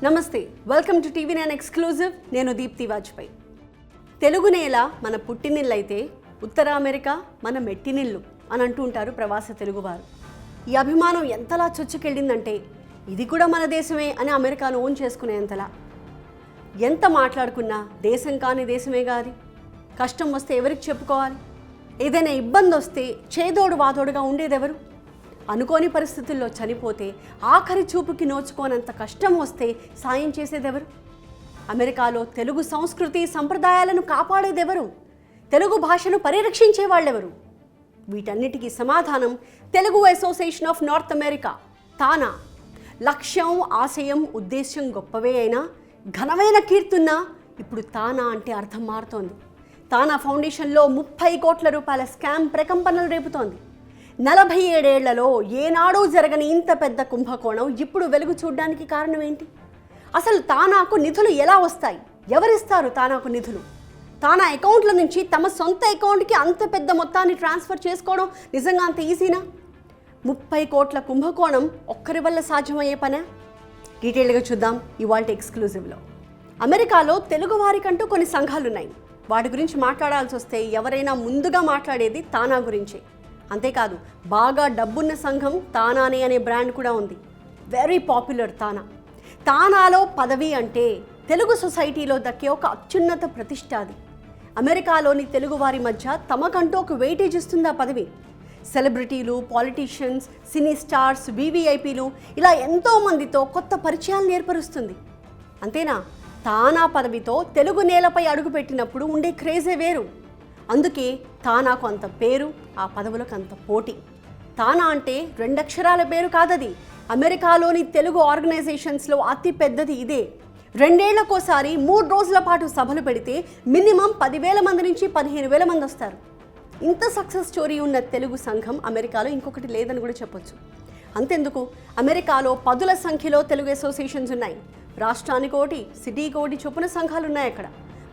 నమస్తే, welcome to TV9 exclusive. నేను దీప్తి వాజ్పేయి. తెలుగు నేల మన పుట్టినిల్లు అయితే ఉత్తర అమెరికా మన మెట్టినిల్లు అని అంటూ ఉంటారు ప్రవాస తెలుగువారు. ఈ అభిమానం ఎంతలా చొచ్చుకెళ్ళిందంటే ఇది కూడా మన దేశమే అని అమెరికాను ఓన్ చేసుకునేంతలా. ఎంత మాట్లాడుకున్నా దేశం కాని దేశమే కాదు. కష్టం వస్తే ఎవరికి చెప్పుకోవాలి? ఏదైనా ఇబ్బంది వస్తే చేదోడు వాదోడుగా ఉండేదెవరు? అనుకోని పరిస్థితుల్లో చనిపోతే ఆఖరి చూపుకి నోచుకోనంత కష్టం వస్తే సాయం చేసేదెవరు? అమెరికాలో తెలుగు సంస్కృతి సంప్రదాయాలను కాపాడేదెవరు? తెలుగు భాషను పరిరక్షించే వాళ్ళెవరు? వీటన్నిటికీ సమాధానం Telugu association of North America, TANA. లక్ష్యం, ఆశయం, ఉద్దేశ్యం గొప్పవే అయినా ఘనమైన కీర్తున్నా ఇప్పుడు తానా అంటే అర్థం మారుతోంది. తానా ఫౌండేషన్లో 30 కోట్ల రూపాయల స్కామ్ ప్రకంపనలు రేపుతోంది. 47 ఏళ్లలో ఏనాడూ జరగని ఇంత పెద్ద కుంభకోణం ఇప్పుడు వెలుగు చూడడానికి కారణం ఏంటి? అసలు తానాకు నిధులు ఎలా వస్తాయి? ఎవరిస్తారు తానాకు నిధులు? తానా అకౌంట్ల నుంచి తమ సొంత అకౌంట్కి అంత పెద్ద మొత్తాన్ని ట్రాన్స్ఫర్ చేసుకోవడం నిజంగా అంత ఈజీనా? 30 కోట్ల కుంభకోణం ఒక్కరి వల్ల సాధ్యమయ్యే పనా? డీటెయిల్గా చూద్దాం ఇవాళ ఎక్స్క్లూజివ్లో. అమెరికాలో తెలుగు వారికంటూ కొన్ని సంఘాలున్నాయి. వాటి గురించి మాట్లాడాల్సి వస్తే ఎవరైనా ముందుగా మాట్లాడేది తానా గురించే. అంతేకాదు, బాగా డబ్బున్న సంఘం తానానే అనే బ్రాండ్ కూడా ఉంది. వెరీ పాపులర్ తానా. తానాలో పదవి అంటే తెలుగు సొసైటీలో దక్కే ఒక అత్యున్నత ప్రతిష్ట. అది అమెరికాలోని తెలుగు వారి మధ్య తమకంటూ ఒక వెయిటేజ్ ఇస్తుంది ఆ పదవి. సెలబ్రిటీలు, పాలిటీషియన్స్, సినీ స్టార్స్, వీవీఐపీలు ఇలా ఎంతోమందితో కొత్త పరిచయాలను ఏర్పరుస్తుంది. అంతేనా, తానా పదవితో తెలుగు నేలపై అడుగుపెట్టినప్పుడు ఉండే క్రేజే వేరు. అందుకే తానాకు అంత పేరు, ఆ పదవులకు అంత పోటీ. తానా అంటే 2 అక్షరాల పేరు కాదది. అమెరికాలోని తెలుగు ఆర్గనైజేషన్స్లో అతి పెద్దది ఇదే. 2 ఏళ్లకోసారి 3 రోజుల పాటు సభలు పెడితే మినిమం 10,000 మంది నుంచి 15,000 మంది వస్తారు. ఇంత సక్సెస్ స్టోరీ ఉన్న తెలుగు సంఘం అమెరికాలో ఇంకొకటి లేదని కూడా చెప్పొచ్చు. అంతెందుకు, అమెరికాలో పదుల సంఖ్యలో తెలుగు అసోసియేషన్స్ ఉన్నాయి. రాష్ట్రానికి ఒకటి, సిటీకి ఒకటి చొప్పున సంఘాలు ఉన్నాయి అక్కడ.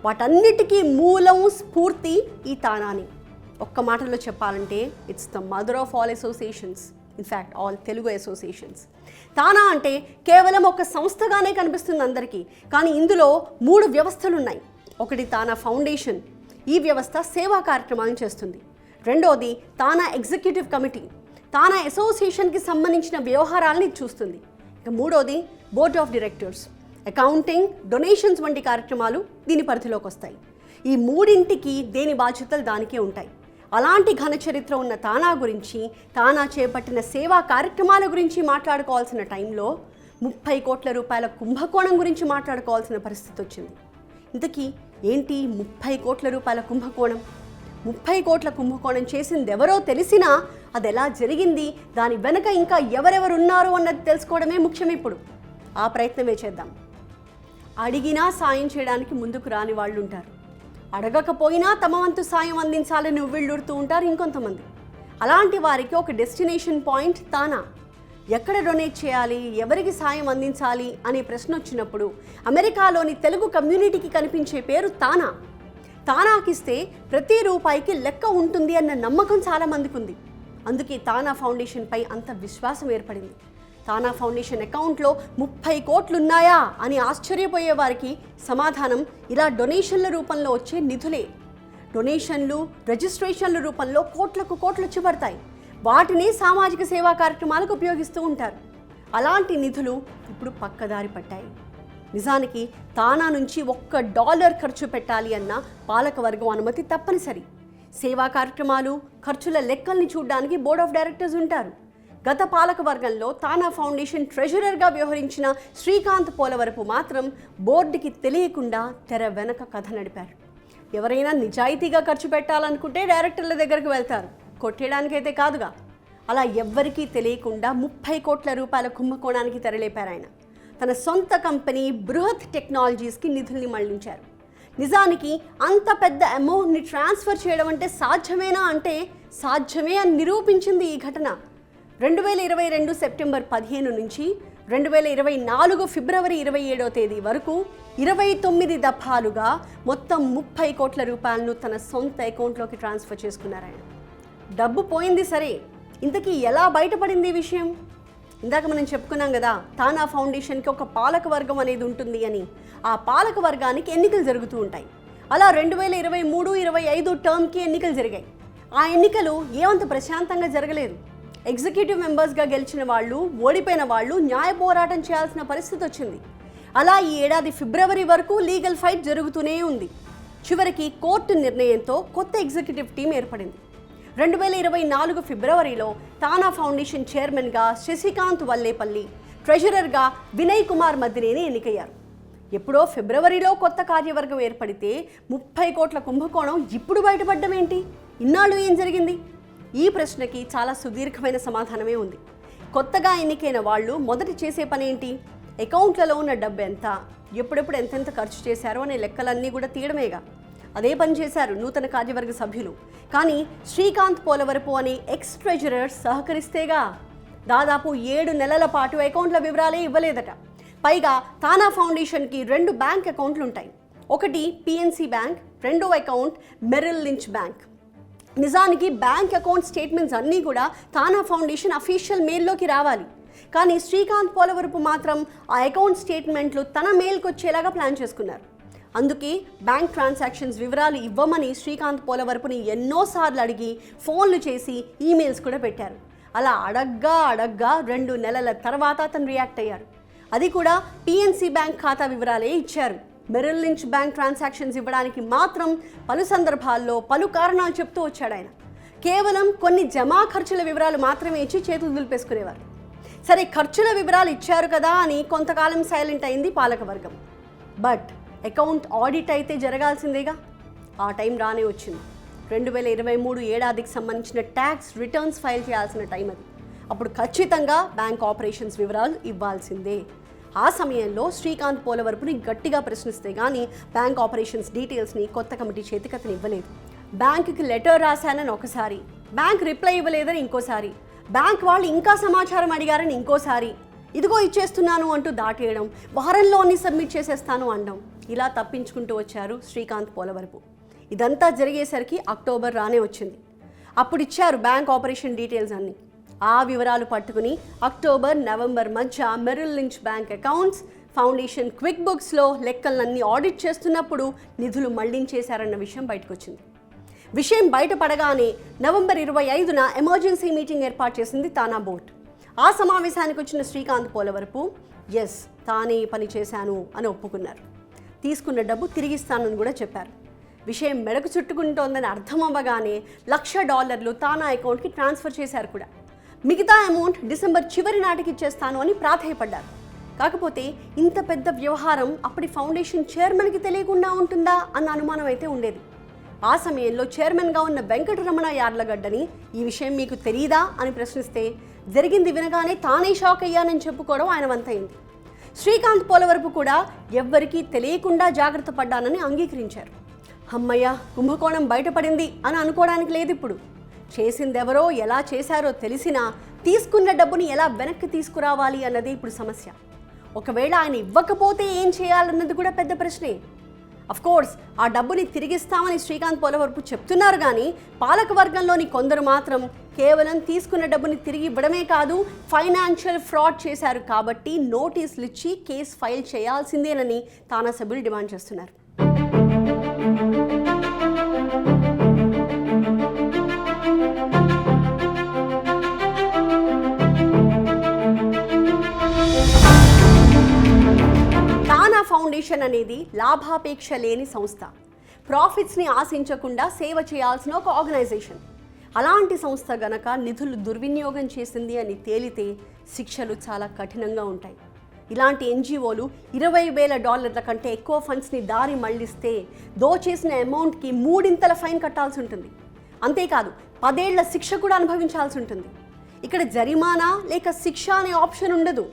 వాటన్నిటికీ మూలం, స్ఫూర్తి ఈ తానాని. ఒక్క మాటలో చెప్పాలంటే it's the mother of all associations, in fact all Telugu associations. TANA అంటే కేవలం ఒక సంస్థగానే కనిపిస్తుంది అందరికీ, కానీ ఇందులో 3 వ్యవస్థలు ఉన్నాయి. ఒకటి తానా ఫౌండేషన్. ఈ వ్యవస్థ సేవా కార్యక్రమాలను చేస్తుంది. రెండోది తానా ఎగ్జిక్యూటివ్ కమిటీ. తానా అసోసియేషన్కి సంబంధించిన వ్యవహారాలని చూస్తుంది. ఇక మూడోది board of directors. Accounting, donations వంటి కార్యక్రమాలు దీని పరిధిలోకి వస్తాయి. ఈ మూడింటికి దేని బాధ్యతలు దానికే ఉంటాయి. అలాంటి ఘన చరిత్ర ఉన్న తానా గురించి, తానా చేపట్టిన సేవా కార్యక్రమాల గురించి మాట్లాడుకోవాల్సిన టైంలో 30 కోట్ల రూపాయల కుంభకోణం గురించి మాట్లాడుకోవాల్సిన పరిస్థితి వచ్చింది. ఇంతకీ ఏంటి 30 కోట్ల రూపాయల కుంభకోణం? 30 కోట్ల కుంభకోణం చేసింది ఎవరో తెలిసినా అది ఎలా జరిగింది, దాని వెనుక ఇంకా ఎవరెవరున్నారు అన్నది తెలుసుకోవడమే ముఖ్యం. ఇప్పుడు ఆ ప్రయత్నమే చేద్దాం. అడిగినా సాయం చేయడానికి ముందుకు రాని వాళ్ళు ఉంటారు. అడగకపోయినా తమ వంతు సాయం అందించాలని ఉవ్విళ్ళూరుతూ ఉంటారు ఇంకొంతమంది. అలాంటి వారికి ఒక డెస్టినేషన్ పాయింట్ తానా. ఎక్కడ డొనేట్ చేయాలి, ఎవరికి సాయం అందించాలి అనే ప్రశ్న వచ్చినప్పుడు అమెరికాలోని తెలుగు కమ్యూనిటీకి కనిపించే పేరు తానా. తానాకిస్తే ప్రతి రూపాయికి లెక్క ఉంటుంది అన్న నమ్మకం చాలామందికి ఉంది. అందుకే తానా ఫౌండేషన్పై అంత విశ్వాసం ఏర్పడింది. తానా ఫౌండేషన్ అకౌంట్లో 30 కోట్లున్నాయా అని ఆశ్చర్యపోయే వారికి సమాధానం ఇలా డొనేషన్ల రూపంలో వచ్చే నిధులే. డొనేషన్లు, రిజిస్ట్రేషన్ల రూపంలో కోట్లకు కోట్లు వచ్చి పడతాయి. వాటిని సామాజిక సేవా కార్యక్రమాలకు ఉపయోగిస్తూ ఉంటారు. అలాంటి నిధులు ఇప్పుడు పక్కదారి పట్టాయి. నిజానికి తానా నుంచి $1 ఖర్చు పెట్టాలి అన్న పాలకవర్గం అనుమతి తప్పనిసరి. సేవా కార్యక్రమాలు, ఖర్చుల లెక్కల్ని చూడడానికి బోర్డ్ ఆఫ్ డైరెక్టర్స్ ఉంటారు. గత పాలక వర్గంలో తానా ఫౌండేషన్ ట్రెజరర్గా వ్యవహరించిన శ్రీకాంత్ పోలవరపు మాత్రం బోర్డుకి తెలియకుండా తెర వెనక కథ నడిపారు. ఎవరైనా నిజాయితీగా ఖర్చు పెట్టాలనుకుంటే డైరెక్టర్ల దగ్గరకు వెళ్తారు, కొట్టేయడానికైతే కాదుగా. అలా ఎవ్వరికీ తెలియకుండా 30 కోట్ల రూపాయల కుంభకోణానికి తెరలేపారు ఆయన. తన సొంత కంపెనీ బృహత్ టెక్నాలజీస్కి నిధుల్ని మళ్లించారు. నిజానికి అంత పెద్ద అమౌంట్ని ట్రాన్స్ఫర్ చేయడం అంటే సాధ్యమేనా అంటే సాధ్యమే అని నిరూపించింది ఈ ఘటన. 2022 సెప్టెంబర్ 15 నుంచి 2024 ఫిబ్రవరి 27వ తేదీ వరకు 29 దఫాలుగా మొత్తం 30 కోట్ల రూపాయలను తన సొంత అకౌంట్లోకి ట్రాన్స్ఫర్ చేసుకున్నారు ఆయన. డబ్బు పోయింది సరే, ఇంతకీ ఎలా బయటపడింది ఈ విషయం? ఇందాక మనం చెప్పుకున్నాం కదా, తానా ఫౌండేషన్కి ఒక పాలక వర్గం అనేది ఉంటుంది అని. ఆ పాలక వర్గానికి ఎన్నికలు జరుగుతూ ఉంటాయి. అలా 2023-25 టర్మ్కి ఎన్నికలు జరిగాయి. ఆ ఎన్నికలు ఏమంత ప్రశాంతంగా జరగలేదు. ఎగ్జిక్యూటివ్ మెంబర్స్గా గెలిచిన వాళ్ళు, ఓడిపోయిన వాళ్ళు న్యాయ పోరాటం చేయాల్సిన పరిస్థితి వచ్చింది. అలా ఈ ఏడాది ఫిబ్రవరి వరకు లీగల్ ఫైట్ జరుగుతూనే ఉంది. చివరికి కోర్టు నిర్ణయంతో కొత్త ఎగ్జిక్యూటివ్ టీం ఏర్పడింది. 2024 ఫిబ్రవరిలో తానా ఫౌండేషన్ చైర్మన్గా శశికాంత్ వల్లేపల్లి, ట్రెజరర్గా వినయ్ కుమార్ మద్దినేని ఎన్నికయ్యారు. ఎప్పుడో ఫిబ్రవరిలో కొత్త కార్యవర్గం ఏర్పడితే 30 కోట్ల కుంభకోణం ఇప్పుడు బయటపడ్డం ఏంటి? ఇన్నాళ్ళు ఏం జరిగింది? ఈ ప్రశ్నకి చాలా సుదీర్ఘమైన సమాధానమే ఉంది. కొత్తగా ఎన్నికైన వాళ్ళు మొదట చేసే పని ఏంటి? అకౌంట్లలో ఉన్న డబ్బు ఎంత, ఎప్పుడెప్పుడు ఎంతెంత ఖర్చు చేశారో అనే లెక్కలన్నీ కూడా తీయడమేగా. అదే పని చేశారు నూతన కార్యవర్గ సభ్యులు. కానీ శ్రీకాంత్ పోలవరపు అనే ఎక్స్ ట్రెజరర్ సహకరిస్తేగా. దాదాపు 7 నెలల పాటు అకౌంట్ల వివరాలే ఇవ్వలేదట. పైగా తానా ఫౌండేషన్కి 2 బ్యాంక్ అకౌంట్లు ఉంటాయి. ఒకటి పిఎన్సి బ్యాంక్, రెండో అకౌంట్ మెరిల్ లించ్ బ్యాంక్. నిజానికి బ్యాంక్ అకౌంట్ స్టేట్మెంట్స్ అన్నీ కూడా తానా ఫౌండేషన్ అఫీషియల్ మెయిల్లోకి రావాలి. కానీ శ్రీకాంత్ పోలవరపు మాత్రం ఆ అకౌంట్ స్టేట్మెంట్లు తన మెయిల్కి వచ్చేలాగా ప్లాన్ చేసుకున్నారు. అందుకే బ్యాంక్ ట్రాన్సాక్షన్స్ వివరాలు ఇవ్వమని శ్రీకాంత్ పోలవరపుని ఎన్నోసార్లు అడిగి ఫోన్లు చేసి ఈమెయిల్స్ కూడా పెట్టారు. అలా అడగ్గా 2 నెలల తర్వాత అతను రియాక్ట్ అయ్యారు. అది కూడా పిఎన్సి బ్యాంక్ ఖాతా వివరాలే ఇచ్చారు. మెరిల్ లించ్ బ్యాంక్ ట్రాన్సాక్షన్స్ ఇవ్వడానికి మాత్రం పలు సందర్భాల్లో పలు కారణాలు చెప్తూ వచ్చాడు ఆయన. కేవలం కొన్ని జమా ఖర్చుల వివరాలు మాత్రమే ఇచ్చి చేతులు దులిపేసుకునేవారు. సరే, ఖర్చుల వివరాలు ఇచ్చారు కదా అని కొంతకాలం సైలెంట్ అయింది పాలకవర్గం. బట్ అకౌంట్ ఆడిట్ అయితే జరగాల్సిందేగా. ఆ టైం రానే వచ్చింది. 2023 ఏడాదికి సంబంధించిన ట్యాక్స్ రిటర్న్స్ ఫైల్ చేయాల్సిన టైం అది. అప్పుడు ఖచ్చితంగా బ్యాంక్ ఆపరేషన్స్ వివరాలు ఇవ్వాల్సిందే. ఆ సమయంలో శ్రీకాంత్ పోలవరపుని గట్టిగా ప్రశ్నిస్తే కానీ బ్యాంక్ ఆపరేషన్స్ డీటెయిల్స్ని కొత్త కమిటీ చేతికతని ఇవ్వలేదు. బ్యాంకుకి లెటర్ రాశానని ఒకసారి, బ్యాంక్ రిప్లై ఇవ్వలేదని ఇంకోసారి, బ్యాంక్ వాళ్ళు ఇంకా సమాచారం అడిగారని ఇంకోసారి, ఇదిగో ఇచ్చేస్తున్నాను అంటూ దాటేయడం, వారంలో అన్ని సబ్మిట్ చేసేస్తాను అనడం, ఇలా తప్పించుకుంటూ వచ్చారు శ్రీకాంత్ పోలవరపు. ఇదంతా జరిగేసరికి అక్టోబర్ రానే వచ్చింది. అప్పుడు ఇచ్చారు బ్యాంక్ ఆపరేషన్ డీటెయిల్స్ అన్నీ. ఆ వివరాలు పట్టుకుని అక్టోబర్, నవంబర్ మధ్య Merrill Lynch bank accounts, foundation quick బుక్స్లో లెక్కలన్నీ ఆడిట్ చేస్తున్నప్పుడు నిధులు మళ్లించేశారన్న విషయం బయటకు వచ్చింది. విషయం బయటపడగానే నవంబర్ 25న ఎమర్జెన్సీ మీటింగ్ ఏర్పాటు చేసింది తానా బోర్డు. ఆ సమావేశానికి వచ్చిన శ్రీకాంత్ పోలవరపు ఎస్ తానే పని చేశాను అని ఒప్పుకున్నారు. తీసుకున్న డబ్బు తిరిగిస్తానని కూడా చెప్పారు. విషయం మెడకు చుట్టుకుంటోందని అర్థం అవ్వగానే $1,00,000 తానా అకౌంట్కి ట్రాన్స్ఫర్ చేశారు కూడా. మిగతా అమౌంట్ డిసెంబర్ చివరి నాటికి ఇచ్చేస్తాను అని ప్రాధేయపడ్డారు. కాకపోతే ఇంత పెద్ద వ్యవహారం అప్పటి ఫౌండేషన్ చైర్మన్కి తెలియకుండా ఉంటుందా అన్న అనుమానం అయితే ఉండేది. ఆ సమయంలో చైర్మన్గా ఉన్న వెంకటరమణ యార్లగడ్డని ఈ విషయం మీకు తెలీదా అని ప్రశ్నిస్తే జరిగింది వినగానే తానే షాక్ అయ్యానని చెప్పుకోవడం ఆయన వంతైంది. శ్రీకాంత్ పోలవరపు కూడా ఎవ్వరికీ తెలియకుండా జాగ్రత్త పడ్డానని అంగీకరించారు. అమ్మయ్య, కుంభకోణం బయటపడింది అని అనుకోవడానికి లేదు. ఇప్పుడు చేసిందెవరో, ఎలా చేశారో తెలిసినా తీసుకున్న డబ్బుని ఎలా వెనక్కి తీసుకురావాలి అన్నది ఇప్పుడు సమస్య. ఒకవేళ ఆయన ఇవ్వకపోతే ఏం చేయాలన్నది కూడా పెద్ద ప్రశ్నే. అఫ్కోర్స్ ఆ డబ్బుని తిరిగిస్తామని శ్రీకాంత్ పోలవరపు చెప్తున్నారు. కానీ పాలకవర్గంలోని కొందరు మాత్రం కేవలం తీసుకున్న డబ్బుని తిరిగి ఇవ్వడమే కాదు, ఫైనాన్షియల్ ఫ్రాడ్ చేశారు కాబట్టి నోటీసులు ఇచ్చి కేసు ఫైల్ చేయాల్సిందేనని తానా సభ్యులు డిమాండ్ చేస్తున్నారు. ఫౌండేషన్ అనేది లాభాపేక్ష లేని సంస్థ. ప్రాఫిట్స్ని ఆశించకుండా సేవ చేయాల్సిన ఒక ఆర్గనైజేషన్. అలాంటి సంస్థ గనక నిధులు దుర్వినియోగం చేసింది అని తేలితే శిక్షలు చాలా కఠినంగా ఉంటాయి. ఇలాంటి ఎన్జిఓలు $20,000 కంటే ఎక్కువ ఫండ్స్ని దారి మళ్లిస్తే దోచేసిన అమౌంట్కి 3 ఫైన్ కట్టాల్సి ఉంటుంది. అంతేకాదు 10 ఏళ్ల శిక్ష కూడా అనుభవించాల్సి ఉంటుంది. ఇక్కడ జరిమానా లేక శిక్ష అనే ఆప్షన్ ఉండదు.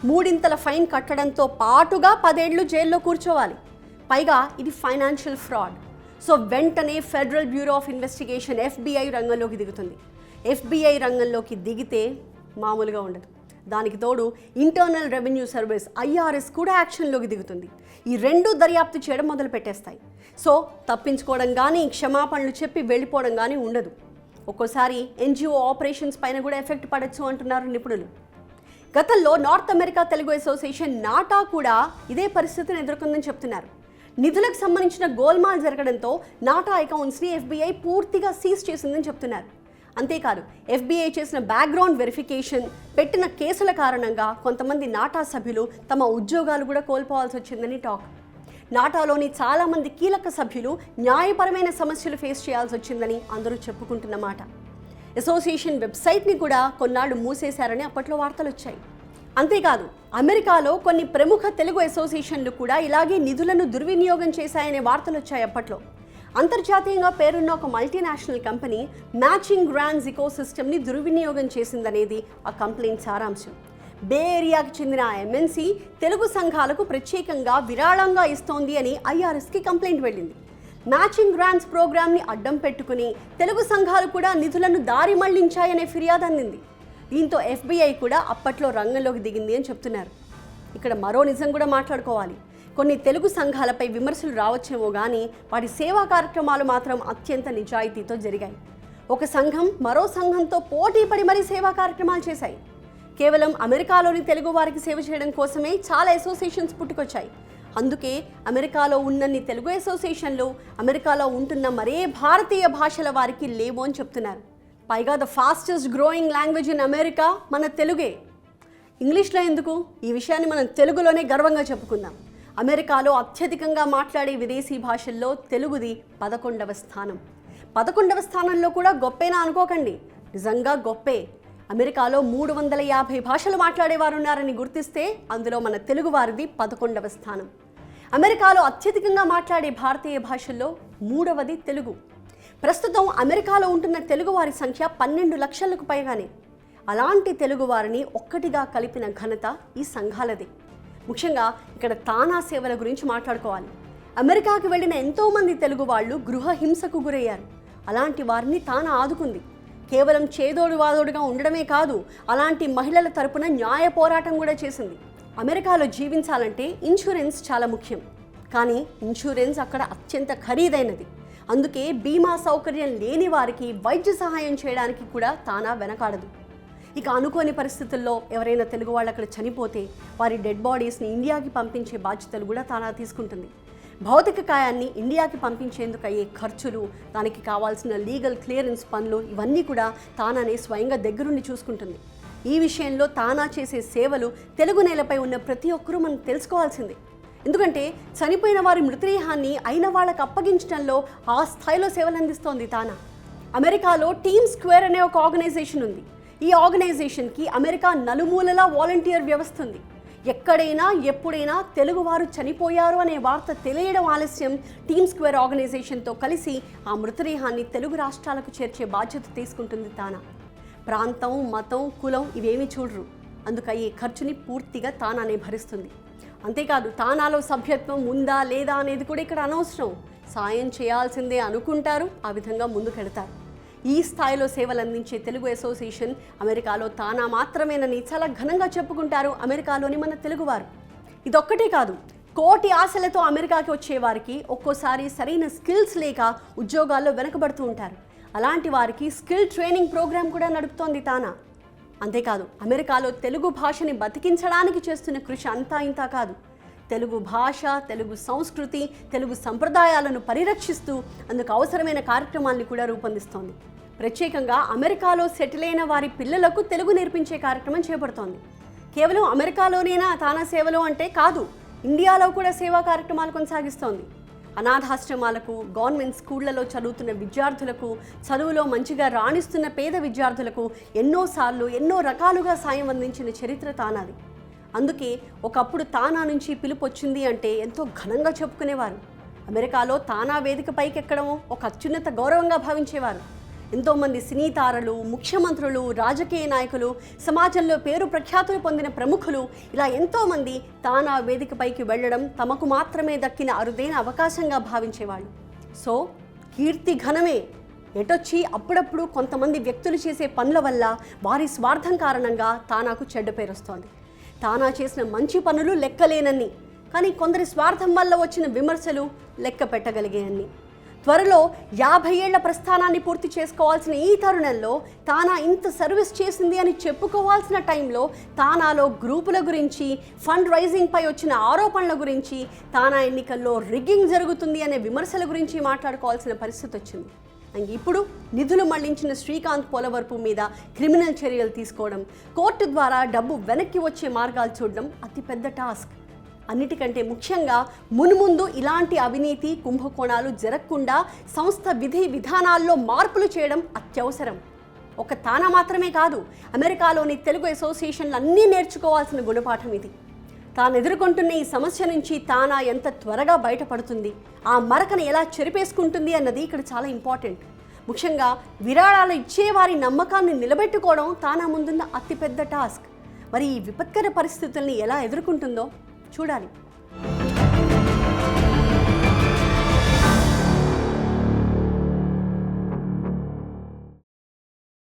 3 ఫైన్ కట్టడంతో పాటుగా 10 ఏళ్ళు జైల్లో కూర్చోవాలి. పైగా ఇది ఫైనాన్షియల్ ఫ్రాడ్. సో వెంటనే federal bureau of investigation FBI రంగంలోకి దిగుతుంది. FBI రంగంలోకి దిగితే మామూలుగా ఉండదు. దానికి తోడు ఇంటర్నల్ రెవెన్యూ సర్వీస్ IRS కూడా యాక్షన్లోకి దిగుతుంది. ఈ 2 దర్యాప్తు చేయడం మొదలు పెట్టేస్తాయి. సో తప్పించుకోవడం కానీ, క్షమాపణలు చెప్పి వెళ్ళిపోవడం కానీ ఉండదు. ఒక్కోసారి NGO ఆపరేషన్స్ పైన కూడా ఎఫెక్ట్ పడచ్చు అంటున్నారు నిపుణులు. గతంలో నార్త్ అమెరికా తెలుగు అసోసియేషన్ నాటా కూడా ఇదే పరిస్థితిని ఎదుర్కొందని చెప్తున్నారు. నిధులకు సంబంధించిన గోల్మాల్ జరగడంతో నాటా అకౌంట్స్ని FBI పూర్తిగా సీజ్ చేసిందని చెప్తున్నారు. అంతేకాదు FBI చేసిన బ్యాక్గ్రౌండ్ వెరిఫికేషన్, పెట్టిన కేసుల కారణంగా కొంతమంది నాటా సభ్యులు తమ ఉద్యోగాలు కూడా కోల్పోవాల్సి వచ్చిందని టాక్. నాటాలోని చాలామంది కీలక సభ్యులు న్యాయపరమైన సమస్యలు ఫేస్ చేయాల్సి వచ్చిందని అందరూ చెప్పుకుంటున్నమాట. అసోసియేషన్ వెబ్సైట్ని కూడా కొన్నాళ్ళు మూసేశారని అప్పట్లో వార్తలు వచ్చాయి. అంతేకాదు అమెరికాలో కొన్ని ప్రముఖ తెలుగు అసోసియేషన్లు కూడా ఇలాగే నిధులను దుర్వినియోగం చేశాయనే వార్తలు వచ్చాయి అప్పట్లో. అంతర్జాతీయంగా పేరున్న ఒక మల్టీనేషనల్ కంపెనీ మ్యాచింగ్ గ్రాంట్స్ ఇకోసిస్టమ్ని దుర్వినియోగం చేసిందనేది ఆ కంప్లైంట్ సారాంశం. బే ఏరియాకి చెందిన MNC తెలుగు సంఘాలకు ప్రత్యేకంగా విరాళంగా ఇస్తోంది అని IRSకి కంప్లైంట్ వెళ్ళింది. మ్యాచింగ్ గ్రాంట్స్ ప్రోగ్రామ్ని అడ్డం పెట్టుకుని తెలుగు సంఘాలు కూడా నిధులను దారి మళ్లించాయనే ఫిర్యాదు అందింది. దీంతో FBI కూడా అప్పట్లో రంగంలోకి దిగింది అని చెప్తున్నారు. ఇక్కడ మరో నిజం కూడా మాట్లాడుకోవాలి. కొన్ని తెలుగు సంఘాలపై విమర్శలు రావచ్చేమో కానీ వాటి సేవా కార్యక్రమాలు మాత్రం అత్యంత నిజాయితీతో జరిగాయి. ఒక సంఘం మరో సంఘంతో పోటీ పడి మరీ సేవా కార్యక్రమాలు చేశాయి. కేవలం అమెరికాలోని తెలుగు వారికి సేవ చేయడం కోసమే చాలా అసోసియేషన్స్ పుట్టుకొచ్చాయి. అందుకే అమెరికాలో ఉన్నన్ని తెలుగు అసోసియేషన్లు అమెరికాలో ఉంటున్న మరే భారతీయ భాషల వారికి లేవు అని చెప్తున్నారు. పైగా the fastest growing language in America మన తెలుగే. ఇంగ్లీష్లో ఎందుకు, ఈ విషయాన్ని మనం తెలుగులోనే గర్వంగా చెప్పుకుందాం. అమెరికాలో అత్యధికంగా మాట్లాడే విదేశీ భాషల్లో తెలుగుది 11వ స్థానం. 11వ స్థానంలో కూడా గొప్పేనా అనుకోకండి, నిజంగా గొప్పే. అమెరికాలో 350 భాషలు మాట్లాడేవారు ఉన్నారని గుర్తిస్తే అందులో మన తెలుగు వారిది 11వ స్థానం. అమెరికాలో అత్యధికంగా మాట్లాడే భారతీయ భాషల్లో 3వది తెలుగు. ప్రస్తుతం అమెరికాలో ఉంటున్న తెలుగు వారి సంఖ్య 12 లక్షలకు పైగానే. అలాంటి తెలుగు వారిని ఒక్కటిగా కలిపిన ఘనత ఈ సంఘాలదే. ముఖ్యంగా ఇక్కడ తానా సేవల గురించి మాట్లాడుకోవాలి. అమెరికాకి వెళ్ళిన ఎంతోమంది తెలుగు వాళ్ళు గృహ హింసకు గురయ్యారు. అలాంటి వారిని తానా ఆదుకుంది. కేవలం చేదోడు వాదోడుగా ఉండడమే కాదు, అలాంటి మహిళల తరపున న్యాయ పోరాటం కూడా చేసింది. అమెరికాలో జీవించాలంటే ఇన్సూరెన్స్ చాలా ముఖ్యం, కానీ ఇన్సూరెన్స్ అక్కడ అత్యంత ఖరీదైనది. అందుకే బీమా సౌకర్యం లేని వారికి వైద్య సహాయం చేయడానికి కూడా తానా వెనకాడదు. ఇక అనుకోని పరిస్థితుల్లో ఎవరైనా తెలుగు వాళ్ళు అక్కడ చనిపోతే వారి డెడ్ బాడీస్ని ఇండియాకి పంపించే బాధ్యతలు కూడా తానా తీసుకుంటుంది. భౌతిక కాయాన్ని ఇండియాకి పంపించేందుకు అయ్యే ఖర్చులు, దానికి కావాల్సిన లీగల్ క్లియరెన్స్ పనులు, ఇవన్నీ కూడా తానానే స్వయంగా దగ్గరుండి చూసుకుంటుంది. ఈ విషయంలో తానా చేసే సేవలు తెలుగు నేలపై ఉన్న ప్రతి ఒక్కరూ మనం తెలుసుకోవాల్సిందే. ఎందుకంటే చనిపోయిన వారి మృతదేహాన్ని అయిన వాళ్ళకు అప్పగించడంలో ఆ స్థాయిలో సేవలు అందిస్తోంది తానా. అమెరికాలో టీమ్ స్క్వేర్ అనే ఒక ఆర్గనైజేషన్ ఉంది. ఈ ఆర్గనైజేషన్కి అమెరికా నలుమూలలా వాలంటీర్ వ్యవస్థ ఉంది. ఎక్కడైనా ఎప్పుడైనా తెలుగువారు చనిపోయారు అనే వార్త తెలియడం ఆలస్యం టీమ్ స్క్వేర్ ఆర్గనైజేషన్తో కలిసి ఆ మృతదేహాన్ని తెలుగు రాష్ట్రాలకు చేర్చే బాధ్యత తీసుకుంటుంది తానా. ప్రాంతం, మతం, కులం ఇవేమీ చూడరు. అందుకయ్యే ఖర్చుని పూర్తిగా తానానే భరిస్తుంది. అంతేకాదు తానాలో సభ్యత్వం ఉందా లేదా అనేది కూడా ఇక్కడ అనవసరం. సాయం చేయాల్సిందే అనుకుంటారు, ఆ విధంగా ముందుకెడతారు. ఈ స్థాయిలో సేవలు అందించే తెలుగు అసోసియేషన్ అమెరికాలో తానా మాత్రమేనని చాలా ఘనంగా చెప్పుకుంటారు అమెరికాలోని మన తెలుగువారు. ఇదొక్కటే కాదు, కోటి ఆశలతో అమెరికాకి వచ్చేవారికి ఒక్కోసారి సరైన స్కిల్స్ లేక ఉద్యోగాల్లో వెనకబడుతూ ఉంటారు. అలాంటి వారికి స్కిల్ ట్రైనింగ్ ప్రోగ్రాం కూడా నడుపుతోంది తానా. అంతేకాదు అమెరికాలో తెలుగు భాషని బతికించడానికి చేస్తున్న కృషి అంతా ఇంతా కాదు. తెలుగు భాష, తెలుగు సంస్కృతి, తెలుగు సంప్రదాయాలను పరిరక్షిస్తూ అందుకు అవసరమైన కార్యక్రమాలను కూడా రూపొందిస్తోంది. ప్రత్యేకంగా అమెరికాలో సెటిల్ అయిన వారి పిల్లలకు తెలుగు నేర్పించే కార్యక్రమం చేపడుతోంది. కేవలం అమెరికాలోనేనా తానా సేవలు అంటే కాదు, ఇండియాలో కూడా సేవా కార్యక్రమాలు కొనసాగిస్తోంది. అనాథాశ్రమాలకు, గవర్నమెంట్ స్కూళ్లలో చదువుతున్న విద్యార్థులకు, చదువులో మంచిగా రాణిస్తున్న పేద విద్యార్థులకు ఎన్నోసార్లు ఎన్నో రకాలుగా సాయం అందించిన చరిత్ర తానాది. అందుకే ఒకప్పుడు తానా నుంచి పిలుపు వచ్చింది అంటే ఎంతో ఘనంగా చెప్పుకునేవారు. అమెరికాలో తానా వేదిక పైకెక్కడమో ఒక అత్యున్నత గౌరవంగా భావించేవారు. ఎంతోమంది సినీ తారలు, ముఖ్యమంత్రులు, రాజకీయ నాయకులు, సమాజంలో పేరు ప్రఖ్యాతులు పొందిన ప్రముఖులు ఇలా ఎంతోమంది తానా వేదిక పైకి వెళ్ళడం తమకు మాత్రమే దక్కిన అరుదైన అవకాశంగా భావించేవాళ్ళు. సో కీర్తి ఘనమే. ఎటొచ్చి అప్పుడప్పుడు కొంతమంది వ్యక్తులు చేసే పనుల వల్ల వారి స్వార్థం కారణంగా తానాకు చెడ్డ పేరు వస్తోంది. తానా చేసిన మంచి పనులు లెక్కలేనన్ని, కానీ కొందరి స్వార్థం వల్ల వచ్చిన విమర్శలు లెక్క పెట్టగలిగేయన్ని. త్వరలో 50 ఏళ్ల ప్రస్థానాన్ని పూర్తి చేసుకోవాల్సిన ఈ తరుణంలో తానా ఇంత సర్వీస్ చేసింది అని చెప్పుకోవాల్సిన టైంలో తానాలో గ్రూపుల గురించి, ఫండ్ రైజింగ్పై వచ్చిన ఆరోపణల గురించి, తానా ఎన్నికల్లో రిగ్గింగ్ జరుగుతుంది అనే విమర్శల గురించి మాట్లాడుకోవాల్సిన పరిస్థితి వచ్చింది. ఇప్పుడు నిధులు మళ్లించిన శ్రీకాంత్ పోలవరపు మీద క్రిమినల్ చర్యలు తీసుకోవడం, కోర్టు ద్వారా డబ్బు వెనక్కి వచ్చే మార్గాలు చూడడం అతిపెద్ద టాస్క్. అన్నిటికంటే ముఖ్యంగా మున్ముందు ఇలాంటి అవినీతి కుంభకోణాలు జరగకుండా సంస్థ విధి విధానాల్లో మార్పులు చేయడం అత్యవసరం. ఒక తానా మాత్రమే కాదు, అమెరికాలోని తెలుగు అసోసియేషన్లు అన్నీ నేర్చుకోవాల్సిన గుణపాఠం ఇది. తాను ఎదుర్కొంటున్న ఈ సమస్య నుంచి తానా ఎంత త్వరగా బయటపడుతుంది, ఆ మరకను ఎలా చెరిపేసుకుంటుంది అన్నది ఇక్కడ చాలా ఇంపార్టెంట్. ముఖ్యంగా విరాళాలు ఇచ్చేవారి నమ్మకాన్ని నిలబెట్టుకోవడం తానా ముందున్న అతిపెద్ద టాస్క్. మరి ఈ విపత్కర పరిస్థితుల్ని ఎలా ఎదుర్కొంటుందో చూడాలి.